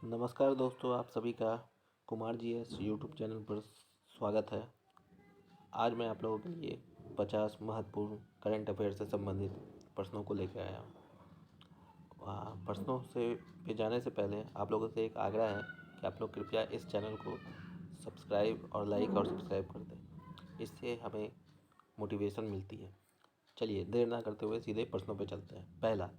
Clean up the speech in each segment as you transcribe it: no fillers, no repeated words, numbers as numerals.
नमस्कार दोस्तों, आप सभी का Kumar G S YouTube channel पर स्वागत है। आज मैं आप लोगों के लिए 50 महत्वपूर्ण करंट अफेयर से संबंधित प्रश्नों को लेकर आया हूँ। प्रश्नों से पे जाने से पहले आप लोगों से एक आग्रह है कि आप लोग कृपया इस चैनल को सब्सक्राइब और लाइक और सब्सक्राइब कर दें। इससे हमें मोटिवेशन मिलती है। चलिए देर ना करते हुए सीधे प्रश्नों पर चलते हैं। पहला,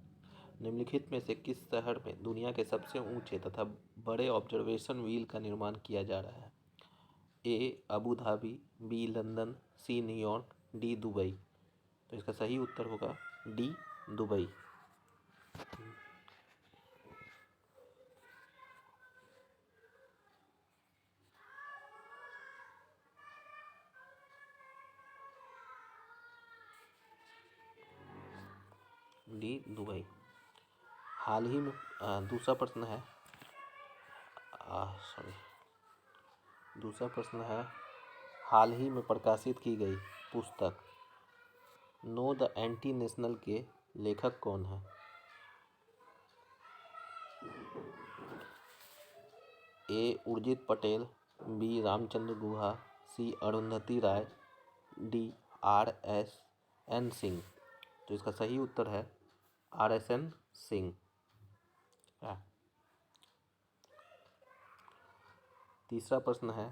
निम्नलिखित में से किस शहर में दुनिया के सबसे ऊंचे तथा बड़े ऑब्जर्वेशन व्हील का निर्माण किया जा रहा है? A Abu Dhabi, B London, C New York, D Dubai. तो इसका सही उत्तर होगा डी दुबई। D Dubai. हाल ही में दूसरा प्रश्न है दूसरा प्रश्न है हाल ही में प्रकाशित की गई पुस्तक नो द एंटी नेशनल के लेखक कौन है? A Urjit Patel, B Ramachandra Guha, C Arundhati Roy, D R S N Singh. तो इसका सही उत्तर है आर एस एन सिंह। तीसरा प्रश्न है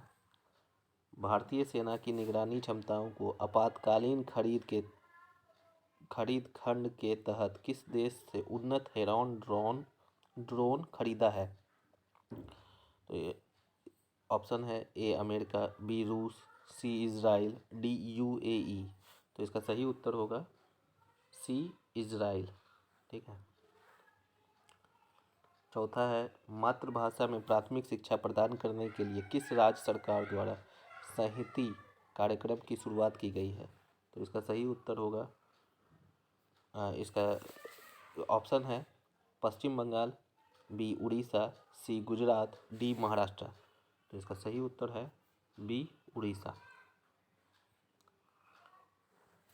भारतीय सेना की निगरानी क्षमताओं को आपातकालीन खरीद खंड के तहत किस देश से उन्नत हेरॉन ड्रोन खरीदा है? तो ये ऑप्शन है ए अमेरिका, बी रूस, सी इजराइल, डी यूएई। तो इसका सही उत्तर होगा सी इजराइल। ठीक है। चौथा है मातृभाषा में प्राथमिक शिक्षा प्रदान करने के लिए किस राज्य सरकार द्वारा संहति कार्यक्रम की शुरुआत की गई है? तो इसका सही उत्तर होगा इसका ऑप्शन है पश्चिम बंगाल, बी उड़ीसा, सी गुजरात, डी महाराष्ट्र। तो इसका सही उत्तर है बी उड़ीसा।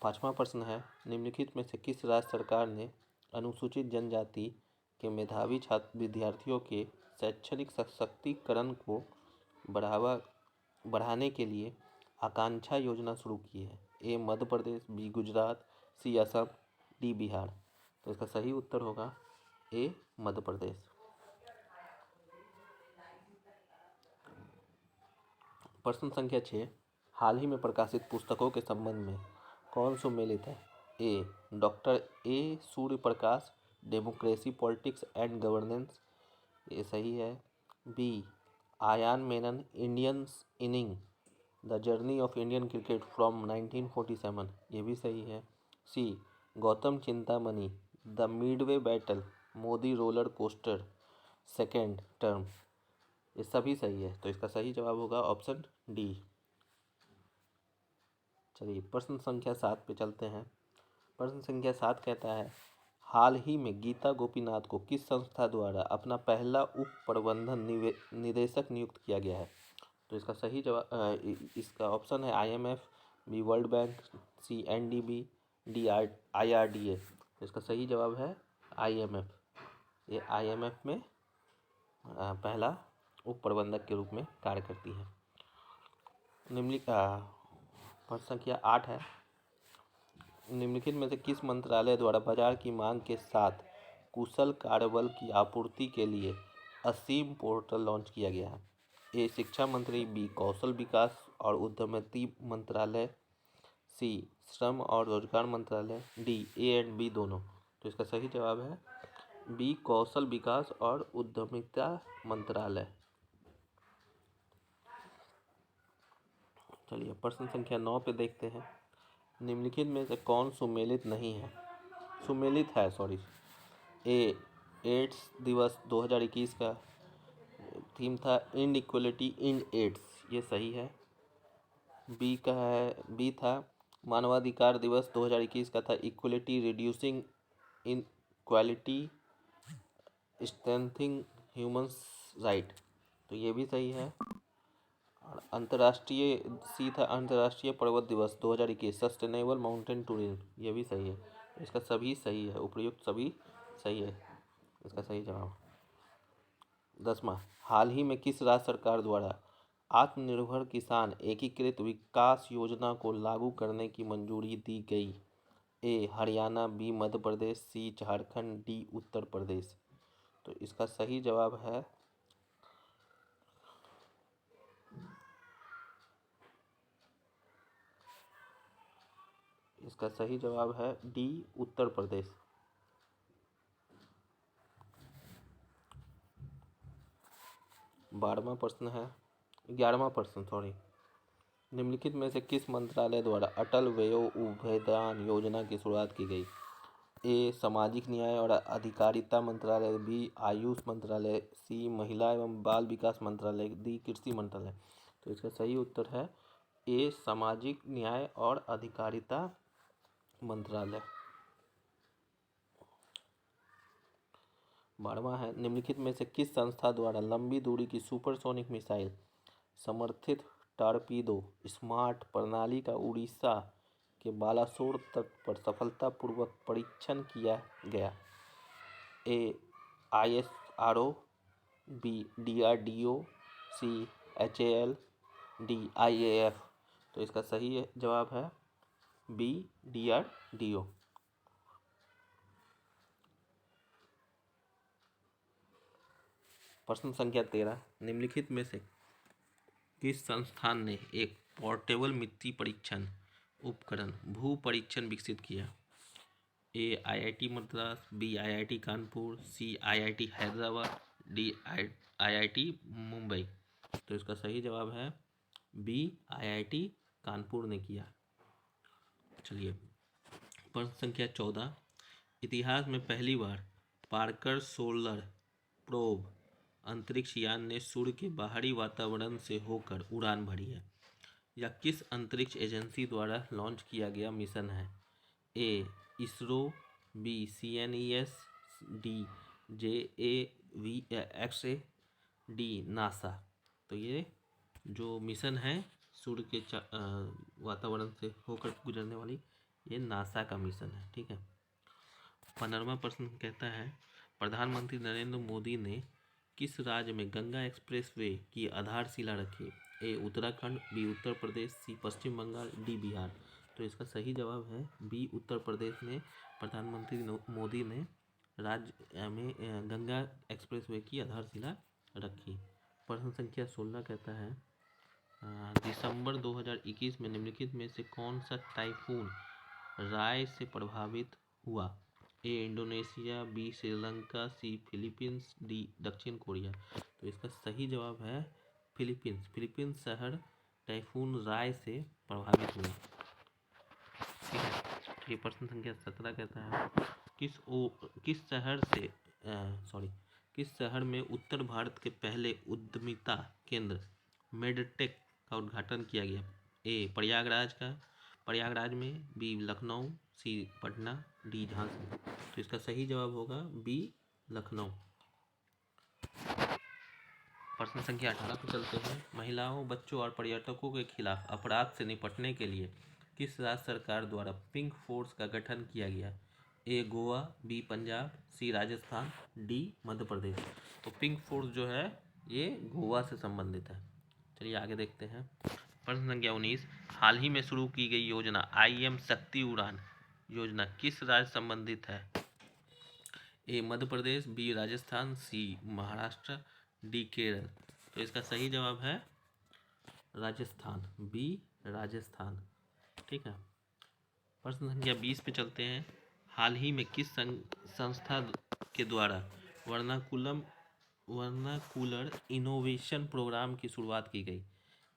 पांचवा प्रश्न है निम्नलिखित में से किस राज्य सरकार ने अनुसूचित जनजाति के मेधावी छात्र विद्यार्थियों के शैक्षणिक सशक्तिकरण को बढ़ाने के लिए आकांक्षा योजना शुरू की है? ए मध्य प्रदेश, बी गुजरात, सी असम, डी बिहार। तो इसका सही उत्तर होगा ए मध्य प्रदेश। प्रश्न संख्या 6, हाल ही में प्रकाशित पुस्तकों के संबंध में कौन सुमेलित है? A doctor A Surya Prakash, democracy politics and governance, ये सही है। B Ayan Menon, Indians innings the journey of Indian cricket from 1947, ये भी सही है। C Gautam Chintamani, the midway battle, Modi roller coaster second term, ये सभी सही है। तो इसका सही जवाब होगा ऑप्शन डी। चलिए प्रश्न संख्या 7 पे चलते हैं। प्रश्न संख्या 7 कहता है हाल ही में गीता गोपीनाथ को किस संस्था द्वारा अपना पहला उप प्रबंधन निदेशक नियुक्त किया गया है? तो इसका सही जवाब इसका ऑप्शन है IMF, बी वर्ल्ड बैंक, सी NDB, डी IRDA। तो इसका सही जवाब है IMF। ये IMF में पहला उप प्रबंधक के रूप में कार्य करती है। प्रश्न संख्या 8 है निम्नलिखित में से किस मंत्रालय द्वारा बाजार की मांग के साथ कुशल कार्यबल की आपूर्ति के लिए असीम पोर्टल लॉन्च किया गया है? ए शिक्षा मंत्री, बी कौशल विकास और उद्यमिता मंत्रालय, सी श्रम और रोजगार मंत्रालय, डी ए एंड बी दोनों। तो इसका सही जवाब है बी कौशल विकास और उद्यमिता मंत्रालय। चलिए प्रश्न संख्या 9 पे देखते हैं निम्नलिखित में से कौन सुमेलित है ए एड्स दिवस 2021 का थीम था इंड इक्वलिटी इंड एड्स, ये सही है। बी था मानवाधिकार दिवस 2021 का था equality reducing inequality strengthening humans right, तो ये भी सही है। और सी था अंतर्राष्ट्रीय पर्वत दिवस 2021 सस्टेनेबल माउंटेन टूरिज्म, ये भी सही है। इसका सभी सही है, उपयुक्त सभी सही है इसका सही जवाब। 10वां, हाल ही में किस राज्य सरकार द्वारा आत्मनिर्भर किसान एकीकृत विकास योजना को लागू करने की मंजूरी दी गई? ए हरियाणा, बी मध्य प्रदेश, सी झारखंड, डी उत्तर प्रदेश। तो इसका सही जवाब है डी उत्तर प्रदेश। 11वां प्रश्न निम्नलिखित में से किस मंत्रालय द्वारा अटल वयोवृद्धान योजना की शुरुआत की गई? ए सामाजिक न्याय और अधिकारिता मंत्रालय, बी आयुष मंत्रालय, सी महिला एवं बाल विकास मंत्रालय, डी कृषि मंत्रालय। तो इसका सही उत्तर है ए सामाजिक न्याय और अधिकारिता मंत्रालय। 12वां है, निम्नलिखित में से किस संस्था द्वारा लंबी दूरी की सुपरसोनिक मिसाइल समर्थित टॉरपीडो स्मार्ट प्रणाली का उड़ीसा के बालासोर तट पर सफलतापूर्वक परीक्षण किया गया? ए ISRO, बी DRDO, सी HAL, डी IAF। तो इसका सही जवाब है बी DRDO। प्रश्न संख्या 13, निम्नलिखित में से किस संस्थान ने एक पोर्टेबल मिट्टी परीक्षण उपकरण भू परीक्षण विकसित किया? A IIT Madras, B IIT Kanpur, C IIT Hyderabad, D IIT Mumbai. तो इसका सही जवाब है बी IIT कानपुर ने किया। चलिए प्रश्न संख्या 14, इतिहास में पहली बार पार्कर सोलर प्रोब अंतरिक्ष यान ने सूर्य के बाहरी वातावरण से होकर उड़ान भरी है? या किस अंतरिक्ष एजेंसी द्वारा लॉन्च किया गया मिशन है? A ISRO, B CNES, D JAVXA, D NASA. तो ये जो मिशन है सूर्य के वातावरण से होकर गुजरने वाली, ये नासा का मिशन है। ठीक है। 15वां प्रश्न कहता है, प्रधानमंत्री नरेंद्र मोदी ने किस राज्य में गंगा एक्सप्रेसवे की आधारशिला रखी? ए उत्तराखंड, बी उत्तर प्रदेश, सी पश्चिम बंगाल, डी बिहार। तो इसका सही जवाब है बी उत्तर प्रदेश में प्रधानमंत्री मोदी ने राज्य में गंगा एक्सप्रेसवे की आधारशिला रखी। प्रश्न संख्या 16 कहता है, दिसंबर 2021 में निम्नलिखित में से कौन सा टाइफून राय से प्रभावित हुआ? ए इंडोनेशिया, बी श्रीलंका, सी फिलीपींस, डी दक्षिण कोरिया। तो इसका सही जवाब है फिलीपींस शहर टाइफून राय से प्रभावित हुआ। ठीक है। ये प्रश्न संख्या 17 कहता है, किस शहर में उत्तर भारत के पहले उद्यमिता केंद्र मेडटेक का उद्घाटन किया गया? ए प्रयागराज में, बी लखनऊ, सी पटना, डी झांसी। तो इसका सही जवाब होगा बी लखनऊ। प्रश्न संख्या 18 पर चलते हैं, महिलाओं, बच्चों और पर्यटकों के खिलाफ अपराध से निपटने के लिए किस राज्य सरकार द्वारा पिंक फोर्स का गठन किया गया? ए गोवा, बी पंजाब, सी राजस्थान, डी मध्य प्रदेश। तो पिंक फोर्स जो है ये गोवा से संबंधित है। चलिए आगे देखते हैं। प्रश्न संख्या 19, हाल ही में शुरू की गई योजना IM शक्ति उड़ान योजना किस राज्य संबंधित है? ए मध्य प्रदेश, बी राजस्थान, सी महाराष्ट्र, डी केरल। तो इसका सही जवाब है राजस्थान, बी राजस्थान। ठीक है। प्रश्न संख्या 20 पे चलते हैं, हाल ही में किस संस्था के द्वारा वर्नाकुलर इनोवेशन प्रोग्राम की शुरुआत की गई?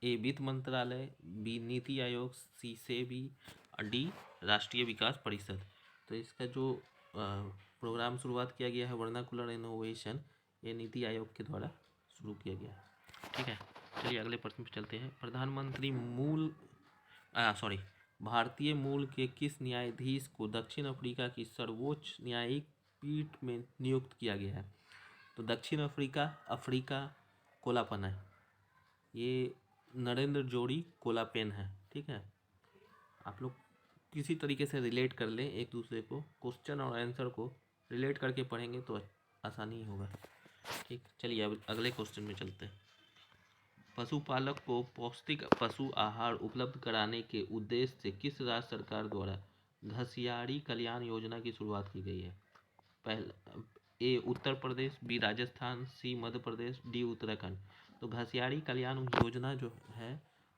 ए वित्त मंत्रालय, बी नीति आयोग, सी सेबी, डी राष्ट्रीय विकास परिषद। तो इसका जो प्रोग्राम शुरुआत किया गया है वर्नाकुलर इनोवेशन, ये नीति आयोग के द्वारा शुरू किया गया। ठीक है। चलिए अगले प्रश्न पर चलते हैं, भारतीय मूल के किस न्यायाधीश को दक्षिण अफ्रीका की सर्वोच्च न्यायिक पीठ में नियुक्त किया गया है? तो दक्षिण अफ्रीका कोलापन है, ये नरेंद्र जोड़ी कोलापेन है। ठीक है। आप लोग किसी तरीके से रिलेट कर लें एक दूसरे को, क्वेश्चन और आंसर को रिलेट करके पढ़ेंगे तो आसानी होगा। ठीक, चलिए अब अगले क्वेश्चन में चलते हैं। पशुपालक को पौष्टिक पशु आहार उपलब्ध कराने के उद्देश्य से किस राज्य सरकार द्वारा घसियारी कल्याण योजना की शुरुआत की गई है? पहला ए उत्तर प्रदेश, बी राजस्थान, सी मध्य प्रदेश, डी उत्तराखंड। तो घसियारी कल्याण योजना जो है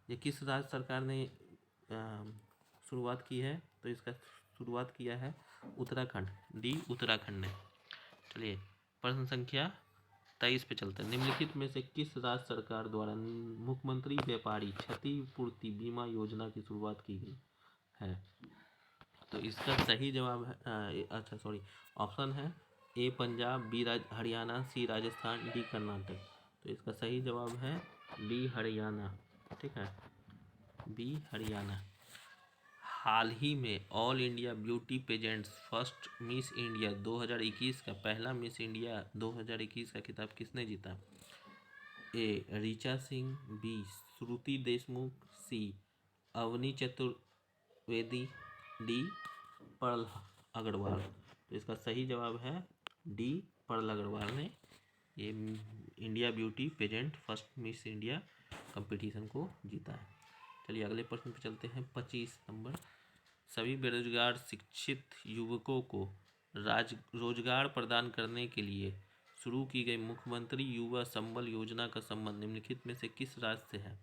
ये किस राज्य सरकार ने शुरुआत की है? तो इसका शुरुआत किया है उत्तराखंड, डी उत्तराखंड ने। चलिए प्रश्न संख्या 23 पे चलते हैं। निम्नलिखित में से किस राज्य सरकार द्वारा मुख्यमंत्री व्यापारी क्षतिपूर्ति बीमा योजना की शुरुआत की गई है? तो इसका सही जवाब है ऑप्शन है ए पंजाब, बी हरियाणा, सी राजस्थान, डी कर्नाटक। तो इसका सही जवाब है बी हरियाणा। ठीक है, बी हरियाणा। हाल ही में all India beauty pageants first Miss India 2021 का पहला मिस इंडिया 2021 का खिताब किसने जीता? ए ऋचा सिंह, बी श्रुति देशमुख, सी अवनी चतुर्वेदी, डी पर्ल अग्रवाल। तो इसका सही जवाब है डी पर्ल अग्रवाल ने ये India beauty pageant first Miss India competition को जीता है। चलिए अगले प्रश्न पे चलते हैं। 25 नंबर। सभी बेरोजगार शिक्षित युवकों को रोजगार प्रदान करने के लिए शुरू की गई मुख्यमंत्री युवा संबल योजना का संबंध निम्नलिखित में से किस राज्य से है?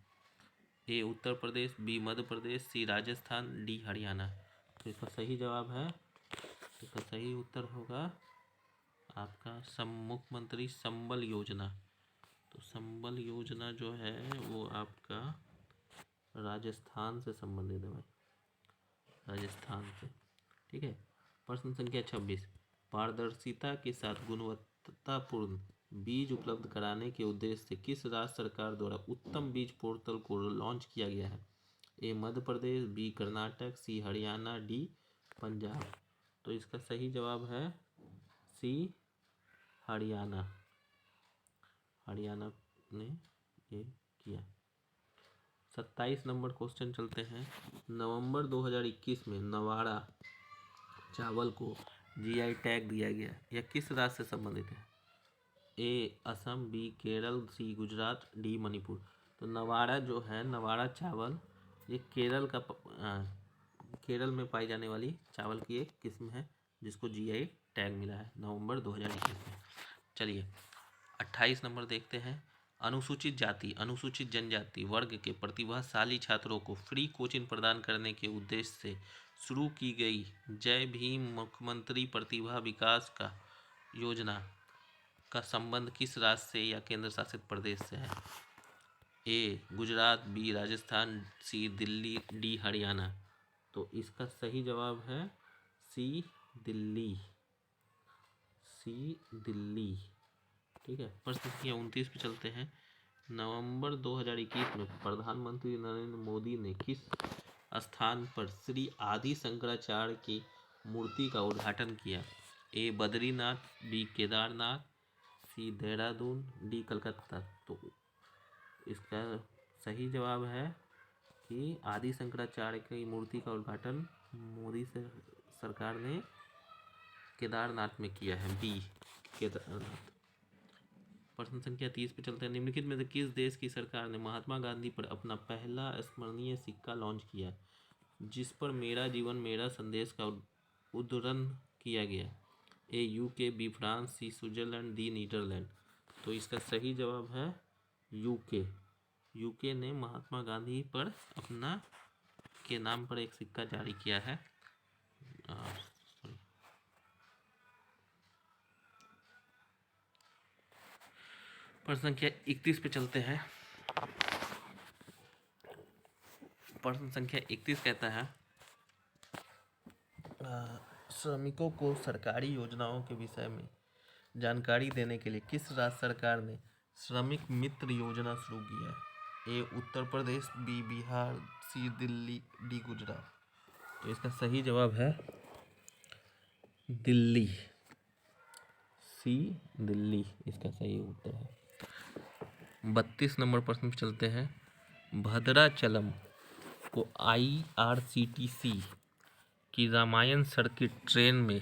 ए उत्तर प्रदेश, बी मध्य प्रदेश, सी राजस्थान, डी हरियाणा। तो इसका सही जवाब है, इसका सही उत्तर होगा आपका मुख्यमंत्री संबल योजना। तो संबल योजना जो है वो आपका राजस्थान से संबंधित है भाई, राजस्थान से। ठीक है। प्रश्न संख्या 26। पारदर्शिता के साथ गुणवत्तापूर्ण बीज उपलब्ध कराने के उद्देश्य से किस राज्य सरकार द्वारा उत्तम बीज पोर्टल को लॉन्च किया गया है? ए मध्य प्रदेश, बी कर्नाटक, सी हरियाणा, डी पंजाब। तो इसका सही जवाब है सी हरियाणा। हरियाणा ने ये किया। 27 नंबर क्वेश्चन चलते हैं। नवंबर 2021 में नवाड़ा चावल को जीआई टैग दिया गया, यह किस राज्य से संबंधित है? ए असम, बी केरल, सी गुजरात, डी मणिपुर। तो नवाड़ा जो है, नवाड़ा चावल ये केरल में पाई जाने वाली चावल की एक किस्म है जिसको जीआई टैग मिला है नवंबर 2021 में। चलिए 28 नंबर देखते हैं। अनुसूचित जाति, अनुसूचित जनजाति वर्ग के प्रतिभाशाली छात्रों को फ्री कोचिंग प्रदान करने के उद्देश्य से शुरू की गई जय भीम मुख्यमंत्री प्रतिभा विकास का योजना का संबंध किस राज्य से या केंद्र शासित प्रदेश से है? ए गुजरात, बी राजस्थान, सी दिल्ली, डी हरियाणा। तो इसका सही जवाब है सी दिल्ली, सी दिल्ली। ठीक है। प्रश्न संख्या 29 पे चलते हैं। नवंबर 2021 में प्रधानमंत्री नरेंद्र मोदी ने किस स्थान पर श्री आदि शंकराचार्य की मूर्ति का उद्घाटन किया? ए बद्रीनाथ, बी केदारनाथ, सी देहरादून, डी कलकत्ता। तो इसका सही जवाब है कि आदि शंकराचार्य की मूर्ति का उद्घाटन मोदी सरकार ने केदारनाथ में किया है, बी केदारनाथ। प्रश्न संख्या 30 पे चलते हैं। निम्नलिखित में से किस देश की सरकार ने महात्मा गांधी पर अपना पहला स्मरणीय सिक्का लॉन्च किया जिस पर मेरा जीवन मेरा संदेश का उद्धरण किया गया? ए यूके, बी फ्रांस, सी स्विट्जरलैंड, डी नीदरलैंड। तो इसका सही जवाब है यूके। यूके ने महात्मा गांधी पर अपना के नाम पर एक सिक्का जारी किया है। प्रश्न संख्या 31 पे चलते हैं। प्रश्न संख्या 31 कहता है श्रमिकों को सरकारी योजनाओं के विषय में जानकारी देने के लिए किस राज्य सरकार ने श्रमिक मित्र योजना शुरू की है? ए उत्तर प्रदेश, बी बिहार, सी दिल्ली, डी गुजरात। तो इसका सही जवाब है दिल्ली, सी दिल्ली इसका सही उत्तर है। 32 नंबर प्रश्न पे चलते हैं। भद्राचलम को IRCTC की रामायण सर्किट ट्रेन में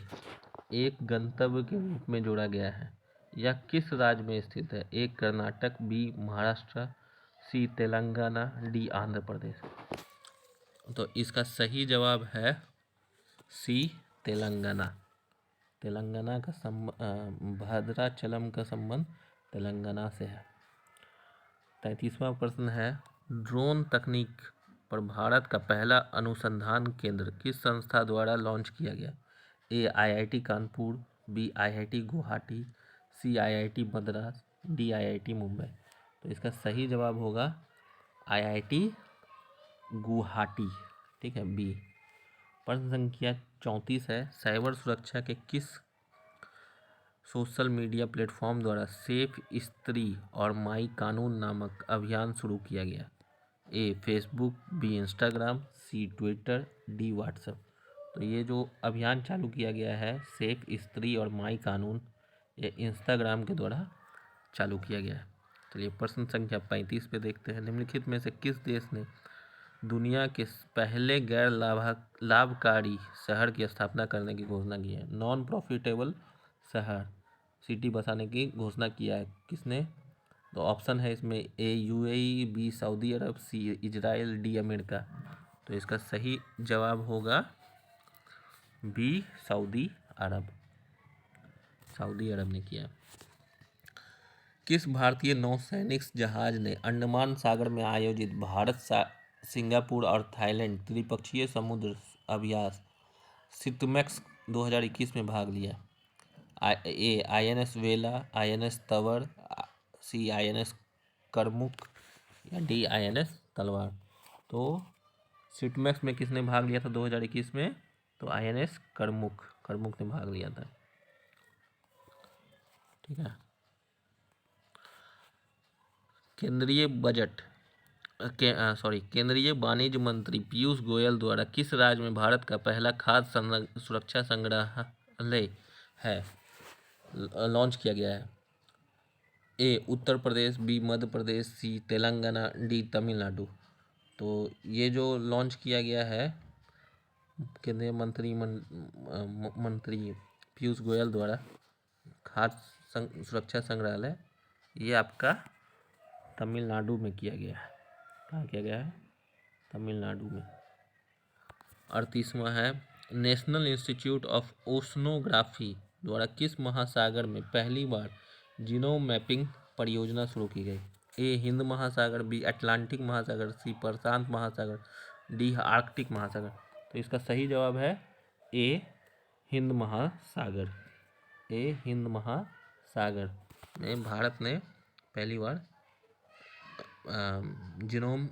एक गंतव्य के रूप में जोड़ा गया है। यह किस राज्य में स्थित है? ए कर्नाटक, बी महाराष्ट्र, सी तेलंगाना, डी आंध्र प्रदेश। तो इसका सही जवाब है सी तेलंगाना। तेलंगाना का भद्राचलम का संबंध तेलंगाना से है। 33वां प्रश्न है, ड्रोन तकनीक पर भारत का पहला अनुसंधान केंद्र किस संस्था द्वारा लॉन्च किया गया? A IIT Kanpur, B IIT Guwahati, C IIT Madras, D IIT Mumbai. तो इसका सही जवाब होगा आईआईटी गुवाहाटी। ठीक है, बी। प्रश्न संख्या 34 है, साइबर सुरक्षा के किस सोशल मीडिया प्लेटफॉर्म द्वारा सेफ स्त्री और माई कानून नामक अभियान शुरू किया गया? A Facebook, B Instagram, C Twitter, D WhatsApp. तो ये जो अभियान चालू किया गया है सेफ स्त्री और माई कानून, ये इंस्टाग्राम के द्वारा चालू किया गया है। चलिए प्रश्न संख्या 35 पे देखते हैं, निम्नलिखित में से किस देश ने दुनिया के पहले गैर लाभकारी शहर की स्थापना करने की घोषणा की है? नॉन प्रॉफिटेबल शहर सिटी बसाने की घोषणा किया है किसने? तो ऑप्शन है इसमें ए यूएई, बी सऊदी अरब, सी इजराइल, डी अमेरिका। तो इसका सही जवाब होगा बी सऊदी अरब। सऊदी अरब ने किया। किस भारतीय नौसैनिक जहाज ने अंडमान सागर में आयोजित भारत सिंगापुर और थाईलैंड त्रिपक्षीय समुद्र अभ्यास सिटमैक्स 2021 में भाग लिया? ए आईएनएस वेला, आईएनएस तवर, सी आईएनएस करमुक या डी आईएनएस तलवार। तो सिटमैक्स में किसने भाग लिया था 2021 में? तो आईएनएस करमुक ने भाग लिया था। ठीक है। केंद्रीय वाणिज्य मंत्री पीयूष गोयल द्वारा किस राज्य में भारत का पहला खाद्य सुरक्षा संग्रहालय है लॉन्च किया गया है? ए उत्तर प्रदेश, बी मध्य प्रदेश, सी तेलंगाना, डी तमिलनाडु। तो ये जो लॉन्च किया गया है केंद्रीय मंत्री पीयूष गोयल द्वारा खाद्य सुरक्षा संग्रहालय, ये आपका तमिलनाडु में किया गया है। कहाँ किया गया है? तमिलनाडु में। 38वां है, नेशनल इंस्टीट्यूट ऑफ ओशनोग्राफी द्वारा किस महासागर में पहली बार जीनोम मैपिंग परियोजना शुरू की गई? ए हिंद महासागर, बी अटलांटिक महासागर, सी प्रशांत महासागर, डी आर्कटिक महासागर। तो इसका सही जवाब है ए हिंद महासागर। ए हिंद महासागर में भारत ने पहली बार जीनोम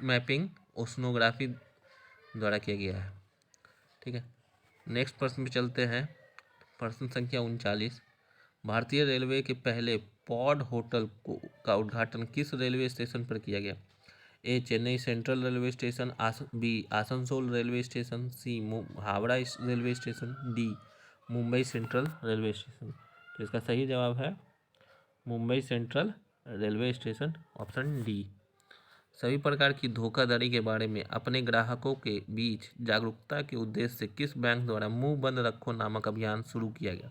मैपिंग ओशनोग्राफी द्वारा किया गया है। ठीक है, नेक्स्ट प्रश्न पे चलते हैं। प्रश्न संख्या 39, भारतीय रेलवे के पहले पॉड होटल का उद्घाटन किस रेलवे स्टेशन पर किया गया? A Chennai central railway station, B Asansol railway station, C Howrah railway station, D Mumbai central railway station. तो इसका सही जवाब है Mumbai central railway station, option D. सभी प्रकार की धोखाधड़ी के बारे में अपने ग्राहकों के बीच जागरूकता के उद्देश्य से किस बैंक द्वारा मुंह बंद रखो नामक अभियान शुरू किया गया?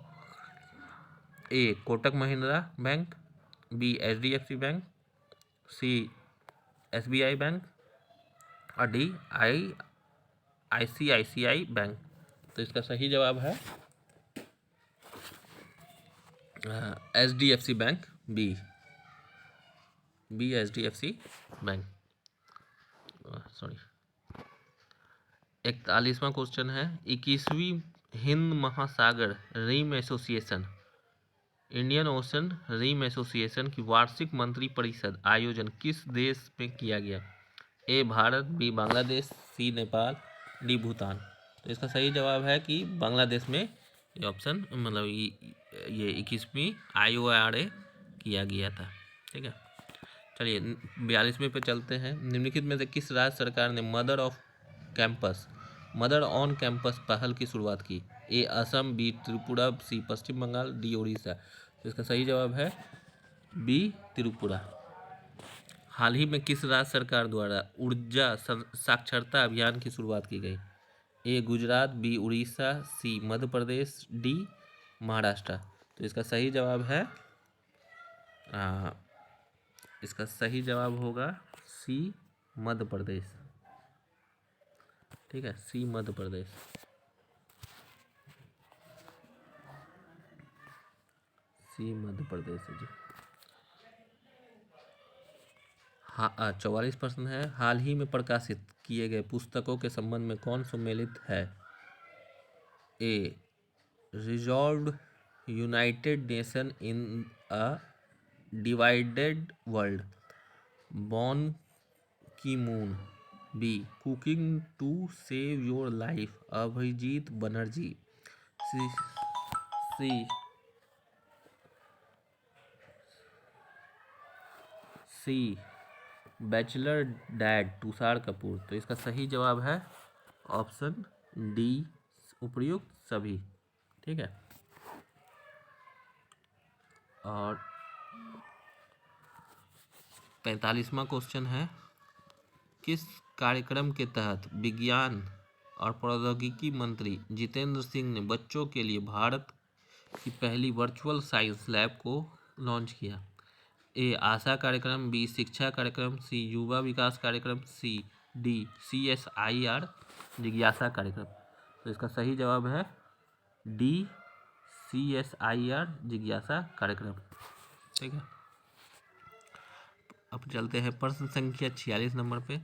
A Kotak Mahindra bank, B HDFC bank, C SBI bank और डी आईसीआईसीआई बैंक। तो इसका सही जवाब है HDFC bank, B HDFC bank. Sorry. 41वां क्वेश्चन है, 21वीं हिंद महासागर rim association, Indian ocean rim association की वार्षिक मंत्री परिषद आयोजन किस देश में किया गया? ए भारत, बी बांग्लादेश, सी नेपाल, डी भूटान। तो इसका सही जवाब है कि बांग्लादेश में ये ऑप्शन मतलब ये 21वीं IORA किया गया था। ठीक है, चलिए 42वें पे चलते हैं। निम्नलिखित में से किस राज्य सरकार ने मदर ऑन कैंपस पहल की शुरुआत की? ए असम, बी त्रिपुरा, सी पश्चिम बंगाल, डी उड़ीसा। तो इसका सही जवाब है बी त्रिपुरा। हाल ही में किस राज्य सरकार द्वारा ऊर्जा साक्षरता अभियान की शुरुआत की गई? ए गुजरात, बी उड़ीसा, सी मध्य प्रदेश, डी महाराष्ट्र। तो इसका सही जवाब है इसका सही जवाब होगा सी मध्य प्रदेश। ठीक है, सी मध्य प्रदेश। सी मध्य प्रदेश है जी। हाँ, 44% है। हाल ही में प्रकाशित किए गए पुस्तकों के संबंध में कौन सम्मिलित है? A resolved united nation in a divided world, Ban Ki moon, B cooking to save your life, Abhijit Banerjee, C C C bachelor dad Tushar Kapoor. तो इसका सही जवाब है ऑप्शन डी, उपर्युक्त सभी। ठीक है, और 45वां क्वेश्चन है, किस कार्यक्रम के तहत विज्ञान और प्रौद्योगिकी मंत्री जितेंद्र सिंह ने बच्चों के लिए भारत की पहली वर्चुअल साइंस लैब को लॉन्च किया? ए आशा कार्यक्रम, बी शिक्षा कार्यक्रम, सी युवा विकास कार्यक्रम, सी डी CSIR जिज्ञासा कार्यक्रम। तो इसका सही जवाब है डी CSIR जिज्ञासा कार्यक्रम। ठीक है, अब चलते हैं प्रश्न संख्या 46 नंबर पे।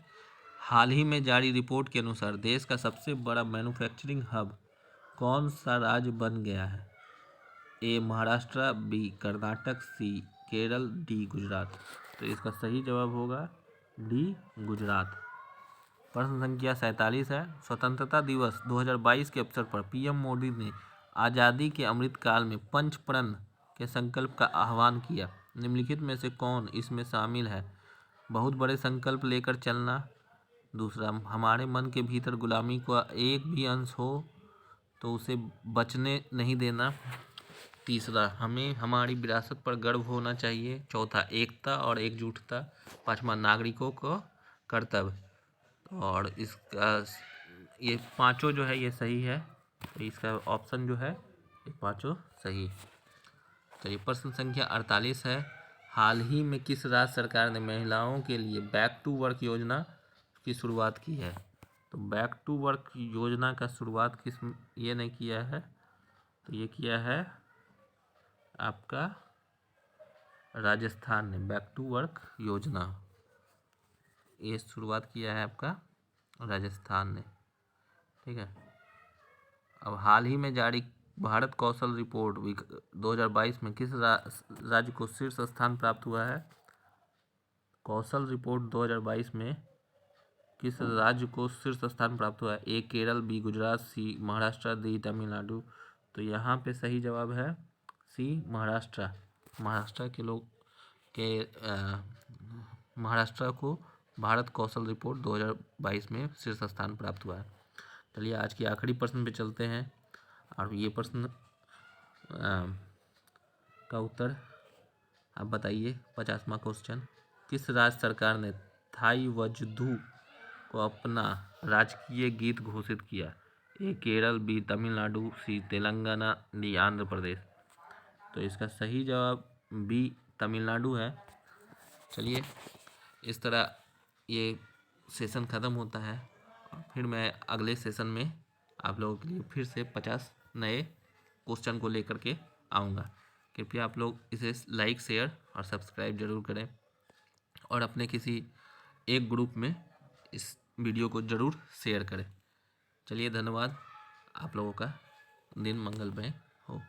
हाल ही में जारी रिपोर्ट के अनुसार देश का सबसे बड़ा मैन्युफैक्चरिंग हब कौन सा राज्य बन गया है? ए महाराष्ट्र, बी कर्नाटक, सी केरल, डी गुजरात। तो इसका सही जवाब होगा डी गुजरात। प्रश्न संख्या 47 है, स्वतंत्रता दिवस 2022 के अवसर पर PM मोदी ने आज़ादी के अमृत काल में पंच प्रण के संकल्प का आह्वान किया। निम्नलिखित में से कौन इसमें शामिल है? बहुत बड़े संकल्प लेकर चलना, दूसरा हमारे मन के भीतर गुलामी का एक भी अंश हो तो उसे बचने नहीं देना, तीसरा हमें हमारी विरासत पर गर्व होना चाहिए, चौथा एकता और एकजुटता, पांचवा नागरिकों को कर्तव्य। और इसका ये पांचों जो है ये सही है, तो इसका ऑप्शन जो है ये पांचों सही। चलिए प्रश्न संख्या 48 है, हाल ही में किस राज्य सरकार ने महिलाओं के लिए बैक टू वर्क योजना की शुरुआत की है? तो बैक टू वर्क योजना का शुरुआत किस ये ने किया है? तो ये किया है आपका राजस्थान ने बैक टू वर्क योजना, ये शुरुआत किया है आपका राजस्थान ने। ठीक है, अब हाल ही में जारी भारत कौशल रिपोर्ट 2022 में किस राज्य को शीर्ष स्थान प्राप्त हुआ है? कौशल रिपोर्ट 2022 में किस राज्य को शीर्ष स्थान प्राप्त हुआ है? ए केरल, बी गुजरात, सी महाराष्ट्र, डी तमिलनाडु। तो यहाँ पे सही जवाब है सी महाराष्ट्र। महाराष्ट्र के लोग के महाराष्ट्र को भारत कौशल रिपोर्ट 2022 में शीर्ष स्थान प्राप्त हुआ है। चलिए आज के आखिरी प्रश्न पे चलते हैं, और ये प्रश्न का उत्तर आप बताइए। 50वां क्वेश्चन, किस राज्य सरकार ने थाई वजदू को अपना राजकीय गीत घोषित किया? ए केरल, बी तमिलनाडु, सी तेलंगाना, डी आंध्र प्रदेश। तो इसका सही जवाब बी तमिलनाडु है। चलिए इस तरह ये सेशन ख़त्म होता है, फिर मैं अगले सेशन में आप लोगों के लिए फिर से 50 नए क्वेश्चन को लेकर के आऊँगा। कृपया आप लोग इसे लाइक, शेयर और सब्सक्राइब ज़रूर करें, और अपने किसी एक ग्रुप में इस वीडियो को ज़रूर शेयर करें। चलिए धन्यवाद, आप लोगों का दिन मंगलमय हो।